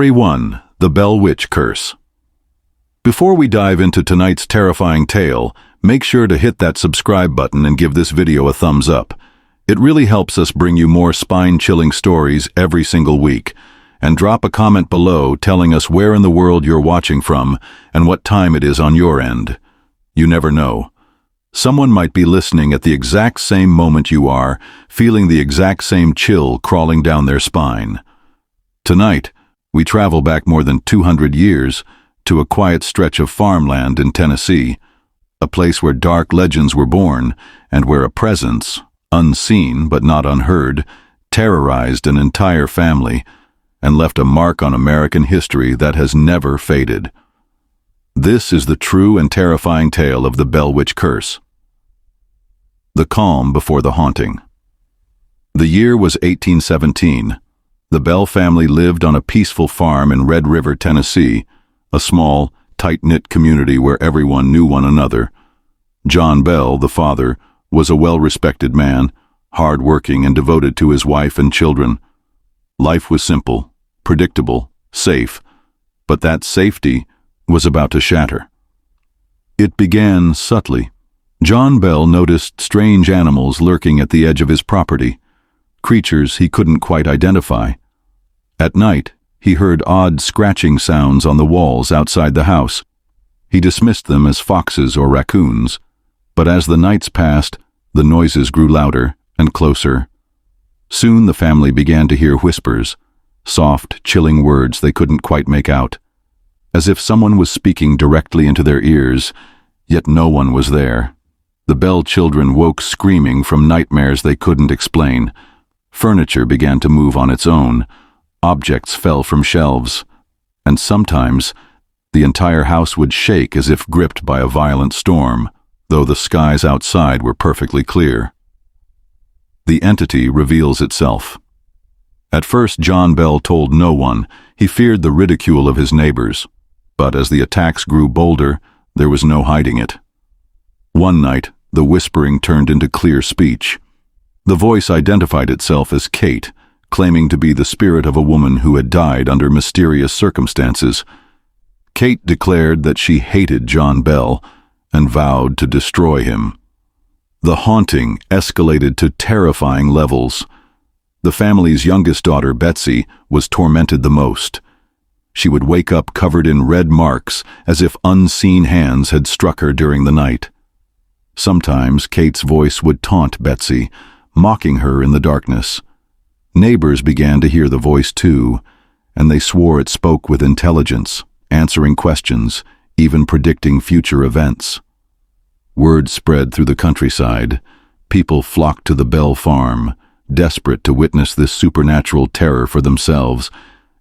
Story 1. The Bell Witch Curse. Before we dive into tonight's terrifying tale, make sure to hit that subscribe button and give this video a thumbs up. It really helps us bring you more spine-chilling stories every single week. And drop a comment below telling us where in the world you're watching from and what time it is on your end. You never know. Someone might be listening at the exact same moment you are, feeling the exact same chill crawling down their spine. Tonight, we travel back more than 200 years to a quiet stretch of farmland in Tennessee, a place where dark legends were born and where a presence, unseen but not unheard, terrorized an entire family and left a mark on American history that has never faded. This is the true and terrifying tale of the Bell Witch Curse. The calm before the haunting. The year was 1817. The Bell family lived on a peaceful farm in Red River, Tennessee, a small, tight-knit community where everyone knew one another. John Bell, the father, was a well-respected man, hard-working and devoted to his wife and children. Life was simple, predictable, safe, but that safety was about to shatter. It began subtly. John Bell noticed strange animals lurking at the edge of his property, creatures he couldn't quite identify. At night, he heard odd scratching sounds on the walls outside the house. He dismissed them as foxes or raccoons, but as the nights passed, the noises grew louder and closer. Soon the family began to hear whispers, soft, chilling words they couldn't quite make out, as if someone was speaking directly into their ears, yet no one was there. The Bell children woke screaming from nightmares they couldn't explain. Furniture began to move on its own. Objects fell from shelves, and sometimes the entire house would shake as if gripped by a violent storm, though the skies outside were perfectly clear. The entity reveals itself. At first, John Bell told no one. He feared the ridicule of his neighbors, but as the attacks grew bolder, there was no hiding it. One night, the whispering turned into clear speech. The voice identified itself as Kate, claiming to be the spirit of a woman who had died under mysterious circumstances. Kate declared that she hated John Bell and vowed to destroy him. The haunting escalated to terrifying levels. The family's youngest daughter, Betsy, was tormented the most. She would wake up covered in red marks as if unseen hands had struck her during the night. Sometimes Kate's voice would taunt Betsy, mocking her in the darkness. Neighbors began to hear the voice too, and they swore it spoke with intelligence, answering questions, even predicting future events. Word spread through the countryside. People flocked to the Bell farm, desperate to witness this supernatural terror for themselves,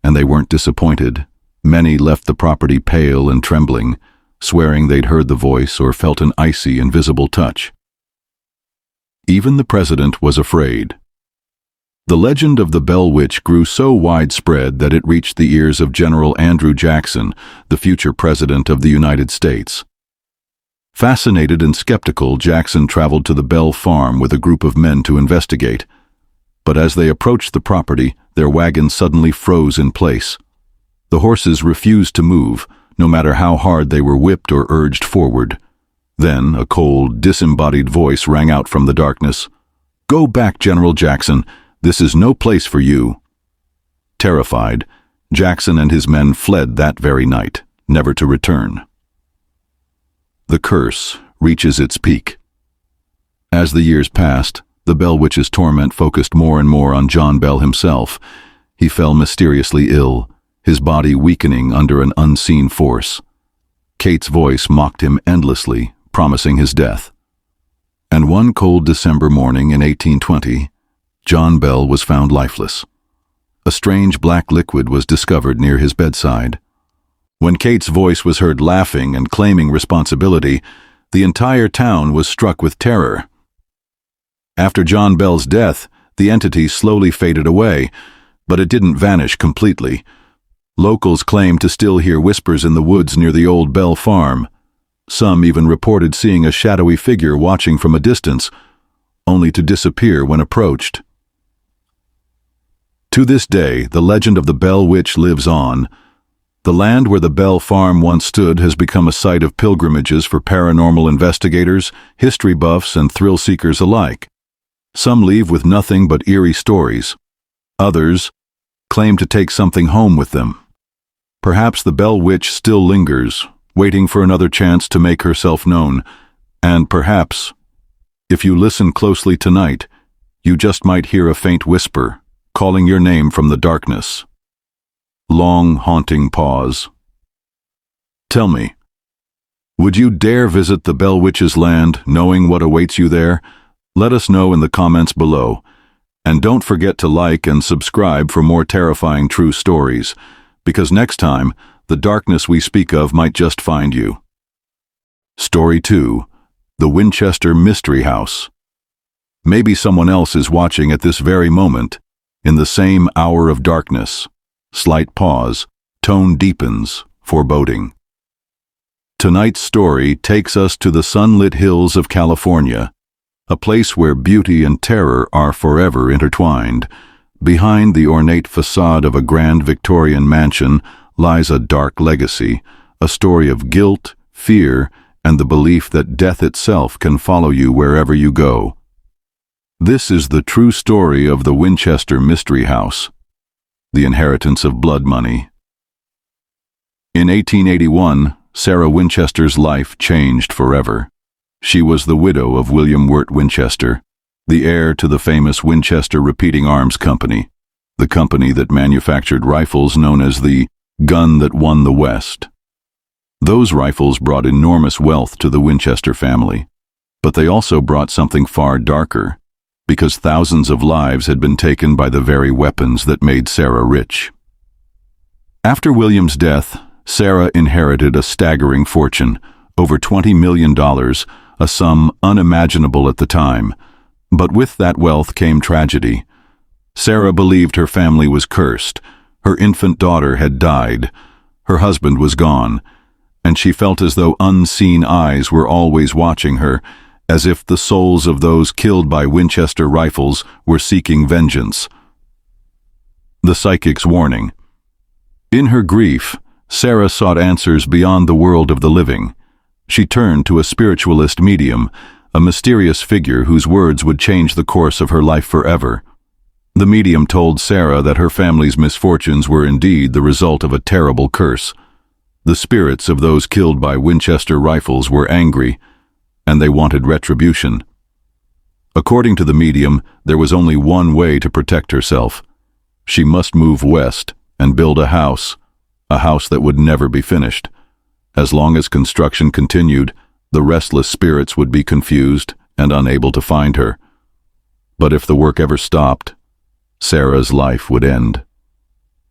and they weren't disappointed. Many left the property pale and trembling, swearing they'd heard the voice or felt an icy, invisible touch. Even the president was afraid. The legend of the Bell Witch grew so widespread that it reached the ears of General Andrew Jackson, the future president of the United States. Fascinated and skeptical, Jackson traveled to the Bell farm with a group of men to investigate. But as they approached the property, their wagon suddenly froze in place. The horses refused to move, no matter how hard they were whipped or urged forward. Then a cold, disembodied voice rang out from the darkness. "Go back, General Jackson. This is no place for you." Terrified, Jackson and his men fled that very night, never to return. The curse reaches its peak. As the years passed, the Bell Witch's torment focused more and more on John Bell himself. He fell mysteriously ill, his body weakening under an unseen force. Kate's voice mocked him endlessly, promising his death. And one cold December morning in 1820, John Bell was found lifeless. A strange black liquid was discovered near his bedside. When Kate's voice was heard laughing and claiming responsibility, the entire town was struck with terror. After John Bell's death, the entity slowly faded away, but it didn't vanish completely. Locals claimed to still hear whispers in the woods near the old Bell farm. Some even reported seeing a shadowy figure watching from a distance, only to disappear when approached. To this day, the legend of the Bell Witch lives on. The land where the Bell Farm once stood has become a site of pilgrimages for paranormal investigators, history buffs, and thrill-seekers alike. Some leave with nothing but eerie stories. Others claim to take something home with them. Perhaps the Bell Witch still lingers, waiting for another chance to make herself known. And perhaps, if you listen closely tonight, you just might hear a faint whisper, calling your name from the darkness. Long, haunting pause. Tell me, would you dare visit the Bell Witch's land, knowing what awaits you there? Let us know in the comments below. And don't forget to like and subscribe for more terrifying true stories, because next time, the darkness we speak of might just find you. Story 2. The Winchester Mystery House. Maybe someone else is watching at this very moment, in the same hour of darkness. Slight pause, tone deepens, foreboding. Tonight's story takes us to the sunlit hills of California, a place where beauty and terror are forever intertwined. Behind the ornate facade of a grand Victorian mansion lies a dark legacy, a story of guilt, fear, and the belief that death itself can follow you wherever you go. This is the true story of the Winchester Mystery House, the inheritance of blood money. In 1881, Sarah Winchester's life changed forever. She was the widow of William Wirt Winchester, the heir to the famous Winchester Repeating Arms Company, the company that manufactured rifles known as the gun that won the West. Those rifles brought enormous wealth to the Winchester family, but they also brought something far darker, because thousands of lives had been taken by the very weapons that made Sarah rich. After William's death, Sarah inherited a staggering fortune, over $20 million, a sum unimaginable at the time. But with that wealth came tragedy. Sarah believed her family was cursed. Her infant daughter had died. Her husband was gone, and she felt as though unseen eyes were always watching her, as if the souls of those killed by Winchester rifles were seeking vengeance. The psychic's warning. In her grief, Sarah sought answers beyond the world of the living. She turned to a spiritualist medium, a mysterious figure whose words would change the course of her life forever. The medium told Sarah that her family's misfortunes were indeed the result of a terrible curse. The spirits of those killed by Winchester rifles were angry, and they wanted retribution. According to the medium, there was only one way to protect herself. She must move west and build a house that would never be finished. As long as construction continued, the restless spirits would be confused and unable to find her. But if the work ever stopped, Sarah's life would end.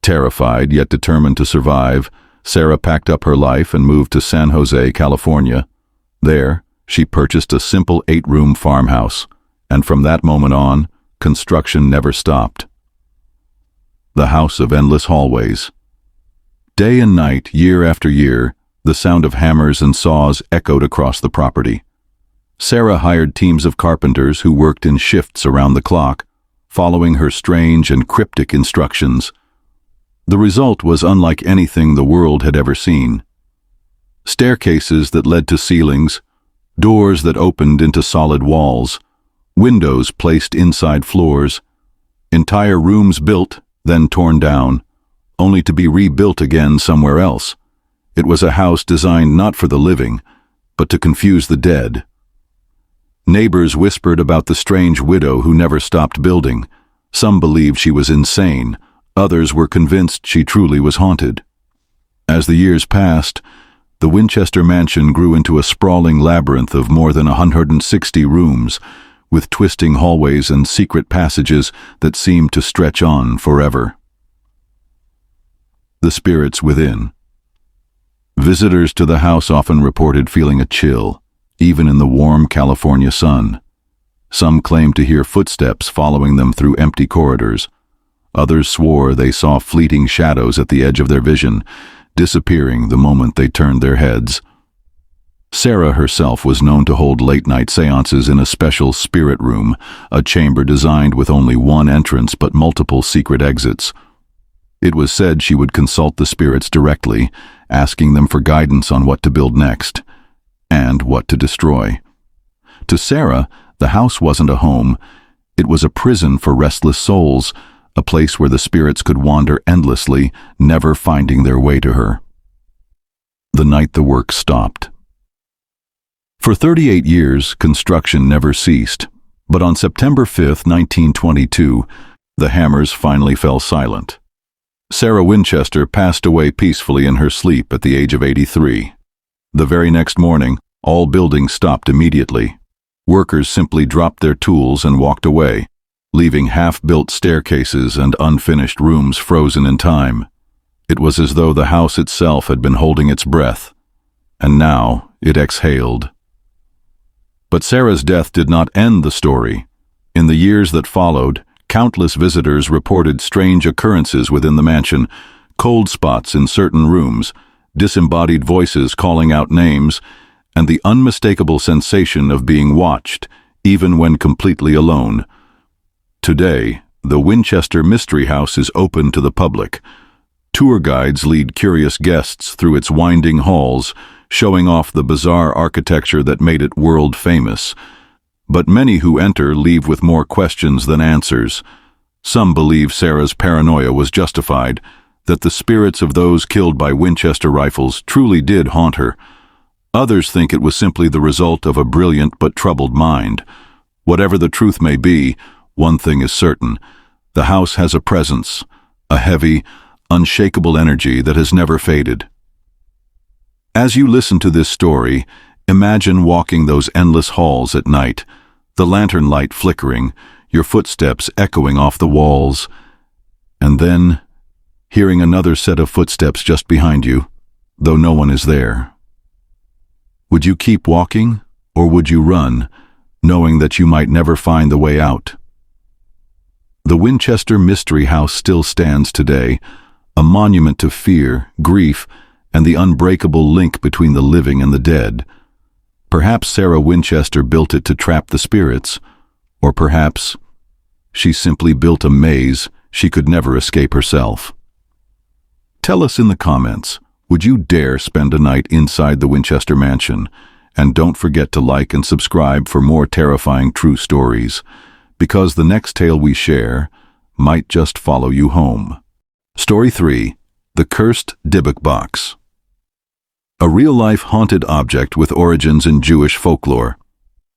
Terrified yet determined to survive, Sarah packed up her life and moved to San Jose, California. There, she purchased a simple 8-room farmhouse, and from that moment on, construction never stopped. The house of endless hallways. Day and night, year after year, the sound of hammers and saws echoed across the property. Sarah hired teams of carpenters who worked in shifts around the clock, following her strange and cryptic instructions. The result was unlike anything the world had ever seen. Staircases that led to ceilings, doors that opened into solid walls, windows placed inside floors, entire rooms built, then torn down, only to be rebuilt again somewhere else. It was a house designed not for the living, but to confuse the dead. Neighbors whispered about the strange widow who never stopped building. Some believed she was insane, others were convinced she truly was haunted. As the years passed, the Winchester mansion grew into a sprawling labyrinth of more than 160 rooms, with twisting hallways and secret passages that seemed to stretch on forever. The spirits within. Visitors to the house often reported feeling a chill, even in the warm California sun. Some claimed to hear footsteps following them through empty corridors. Others swore they saw fleeting shadows at the edge of their vision, disappearing the moment they turned their heads. Sarah herself was known to hold late-night seances in a special spirit room, a chamber designed with only one entrance but multiple secret exits. It was said she would consult the spirits directly, asking them for guidance on what to build next, and what to destroy. To Sarah, the house wasn't a home. It was a prison for restless souls, a place where the spirits could wander endlessly, never finding their way to her. The night the work stopped. For 38 years, construction never ceased, but on September 5, 1922, the hammers finally fell silent. Sarah Winchester passed away peacefully in her sleep at the age of 83. The very next morning, all buildings stopped immediately. Workers simply dropped their tools and walked away, leaving half-built staircases and unfinished rooms frozen in time. It was as though the house itself had been holding its breath, and now it exhaled. But Sarah's death did not end the story. In the years that followed, countless visitors reported strange occurrences within the mansion, cold spots in certain rooms, disembodied voices calling out names, and the unmistakable sensation of being watched, even when completely alone. Today, the Winchester Mystery House is open to the public. Tour guides lead curious guests through its winding halls, showing off the bizarre architecture that made it world famous. But many who enter leave with more questions than answers. Some believe Sarah's paranoia was justified, that the spirits of those killed by Winchester rifles truly did haunt her. Others think it was simply the result of a brilliant but troubled mind. Whatever the truth may be, one thing is certain: the house has a presence, a heavy, unshakable energy that has never faded. As you listen to this story, imagine walking those endless halls at night, the lantern light flickering, your footsteps echoing off the walls, and then hearing another set of footsteps just behind you, though no one is there. Would you keep walking, or would you run, knowing that you might never find the way out? The Winchester Mystery House still stands today, a monument to fear, grief, and the unbreakable link between the living and the dead. Perhaps Sarah Winchester built it to trap the spirits, or perhaps she simply built a maze she could never escape herself. Tell us in the comments, would you dare spend a night inside the Winchester Mansion? And don't forget to like and subscribe for more terrifying true stories, because the next tale we share might just follow you home. Story 3. The Cursed Dybbuk Box. A real-life haunted object with origins in Jewish folklore.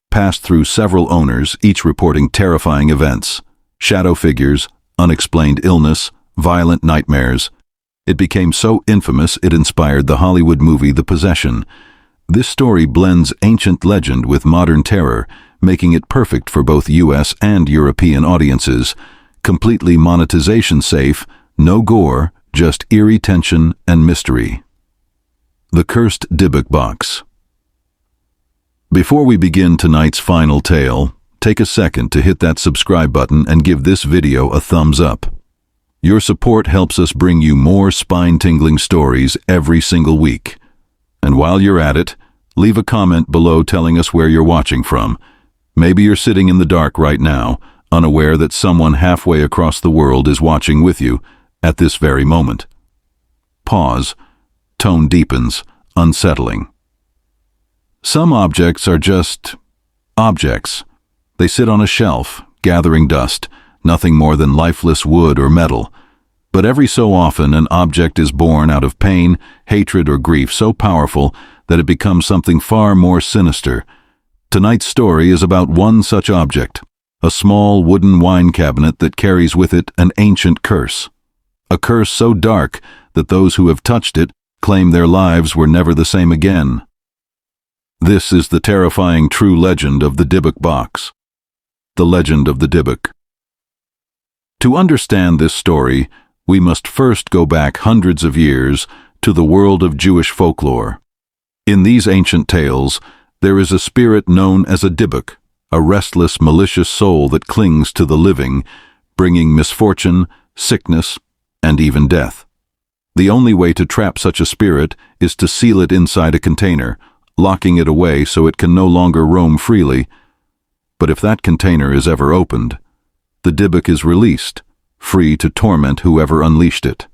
Passed through several owners, each reporting terrifying events, shadow figures, unexplained illness, violent nightmares. It became so infamous it inspired the Hollywood movie The Possession. This story blends ancient legend with modern terror, making it perfect for both US and European audiences. Completely monetization safe, no gore, just eerie tension and mystery. The Cursed Dybbuk Box. Before we begin tonight's final tale, take a second to hit that subscribe button and give this video a thumbs up. Your support helps us bring you more spine-tingling stories every single week. And while you're at it, leave a comment below telling us where you're watching from. Maybe you're sitting in the dark right now, unaware that someone halfway across the world is watching with you at this very moment. Pause. Tone deepens, unsettling. Some objects are just objects. They sit on a shelf, gathering dust, nothing more than lifeless wood or metal. But every so often an object is born out of pain, hatred, or grief so powerful that it becomes something far more sinister. Tonight's story is about one such object, a small wooden wine cabinet that carries with it an ancient curse. A curse so dark that those who have touched it claim their lives were never the same again. This is the terrifying true legend of the Dybbuk Box. The legend of the Dybbuk. To understand this story, we must first go back hundreds of years to the world of Jewish folklore. In these ancient tales, there is a spirit known as a Dybbuk, a restless, malicious soul that clings to the living, bringing misfortune, sickness, and even death. The only way to trap such a spirit is to seal it inside a container, locking it away so it can no longer roam freely. But if that container is ever opened, the Dybbuk is released, free to torment whoever unleashed it.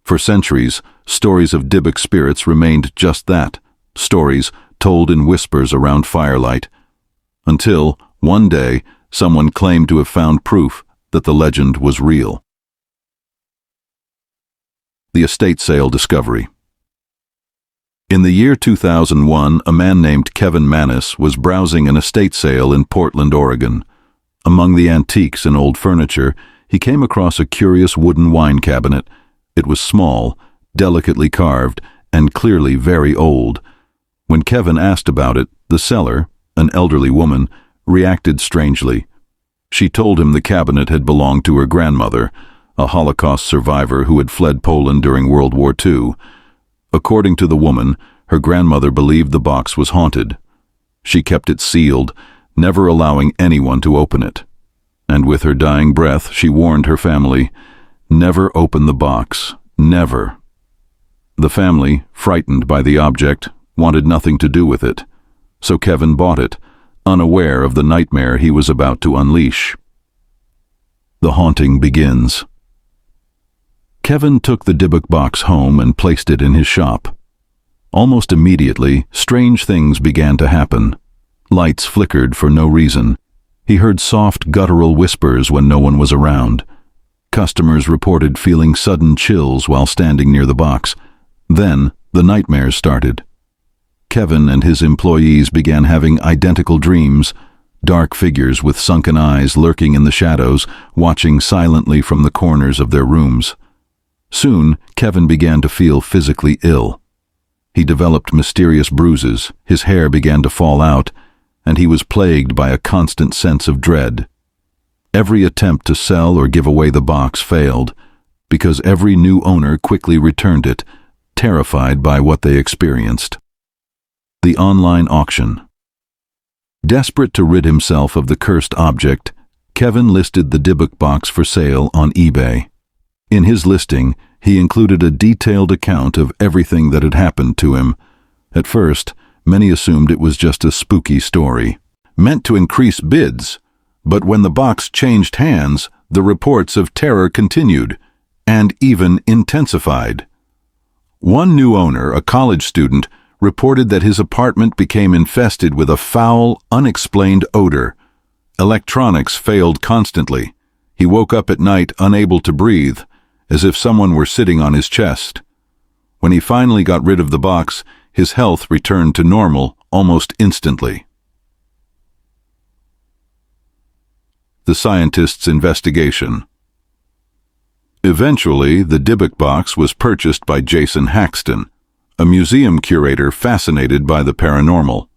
For centuries, stories of Dybbuk spirits remained just that, stories told in whispers around firelight, until, one day, someone claimed to have found proof that the legend was real. The estate sale discovery. In the year 2001, a man named Kevin Mannis was browsing an estate sale in Portland, Oregon. Among the antiques and old furniture, he came across a curious wooden wine cabinet. It was small, delicately carved, and clearly very old. When Kevin asked about it, the seller, an elderly woman, reacted strangely. She told him the cabinet had belonged to her grandmother, a Holocaust survivor who had fled Poland during World War II. According to the woman, her grandmother believed the box was haunted. She kept it sealed, never allowing anyone to open it. And with her dying breath, she warned her family, "Never open the box, never." The family, frightened by the object, wanted nothing to do with it. So Kevin bought it, unaware of the nightmare he was about to unleash. The haunting begins. Kevin took the Dybbuk box home and placed it in his shop. Almost immediately, strange things began to happen. Lights flickered for no reason. He heard soft, guttural whispers when no one was around. Customers reported feeling sudden chills while standing near the box. Then, the nightmares started. Kevin and his employees began having identical dreams, dark figures with sunken eyes lurking in the shadows, watching silently from the corners of their rooms. Soon, Kevin began to feel physically ill. He developed mysterious bruises, his hair began to fall out, and he was plagued by a constant sense of dread. Every attempt to sell or give away the box failed, because every new owner quickly returned it, terrified by what they experienced. The online auction. Desperate to rid himself of the cursed object, Kevin listed the Dybbuk box for sale on eBay. In his listing, he included a detailed account of everything that had happened to him. At first, many assumed it was just a spooky story, meant to increase bids, but when the box changed hands, the reports of terror continued, and even intensified. One new owner, a college student, reported that his apartment became infested with a foul, unexplained odor. Electronics failed constantly. He woke up at night unable to breathe, as if someone were sitting on his chest. When he finally got rid of the box, his health returned to normal almost instantly. The scientist's investigation. Eventually, the Dybbuk box was purchased by Jason Haxton, a museum curator fascinated by the paranormal.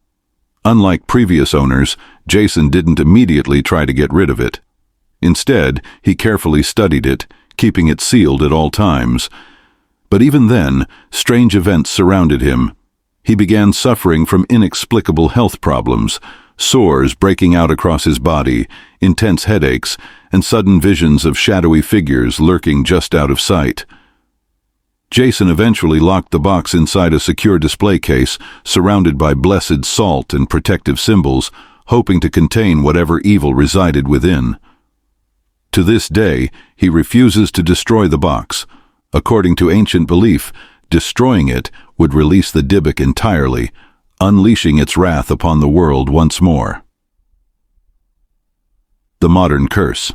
Unlike previous owners, Jason didn't immediately try to get rid of it. Instead, he carefully studied it, keeping it sealed at all times. But even then, strange events surrounded him. He began suffering from inexplicable health problems, sores breaking out across his body, intense headaches, and sudden visions of shadowy figures lurking just out of sight. Jason eventually locked the box inside a secure display case, surrounded by blessed salt and protective symbols, hoping to contain whatever evil resided within. To this day, he refuses to destroy the box. According to ancient belief, destroying it would release the Dybbuk entirely, unleashing its wrath upon the world once more. The modern curse.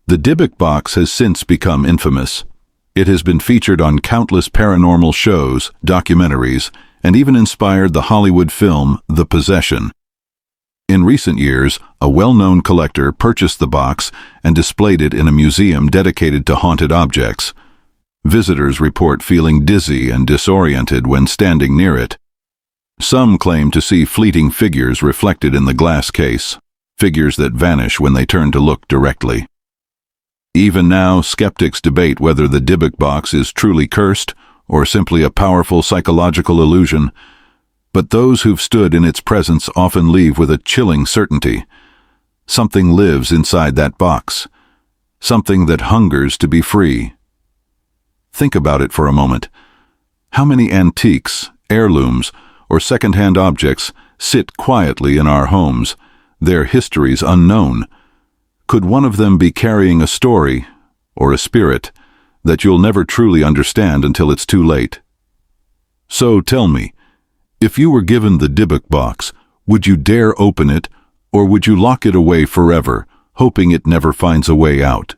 The Dybbuk box has since become infamous. It has been featured on countless paranormal shows, documentaries, and even inspired the Hollywood film The Possession. In recent years, a well-known collector purchased the box and displayed it in a museum dedicated to haunted objects. Visitors report feeling dizzy and disoriented when standing near it. Some claim to see fleeting figures reflected in the glass case, figures that vanish when they turn to look directly. Even now, skeptics debate whether the Dybbuk box is truly cursed or simply a powerful psychological illusion. But those who've stood in its presence often leave with a chilling certainty. Something lives inside that box, something that hungers to be free. Think about it for a moment. How many antiques, heirlooms, or second-hand objects sit quietly in our homes, their histories unknown. Could one of them be carrying a story, or a spirit, that you'll never truly understand until it's too late? So tell me, if you were given the Dybbuk Box, would you dare open it, or would you lock it away forever, hoping it never finds a way out?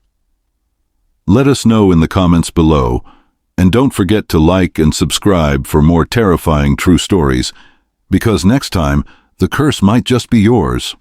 Let us know in the comments below, and don't forget to like and subscribe for more terrifying true stories, because next time, the curse might just be yours.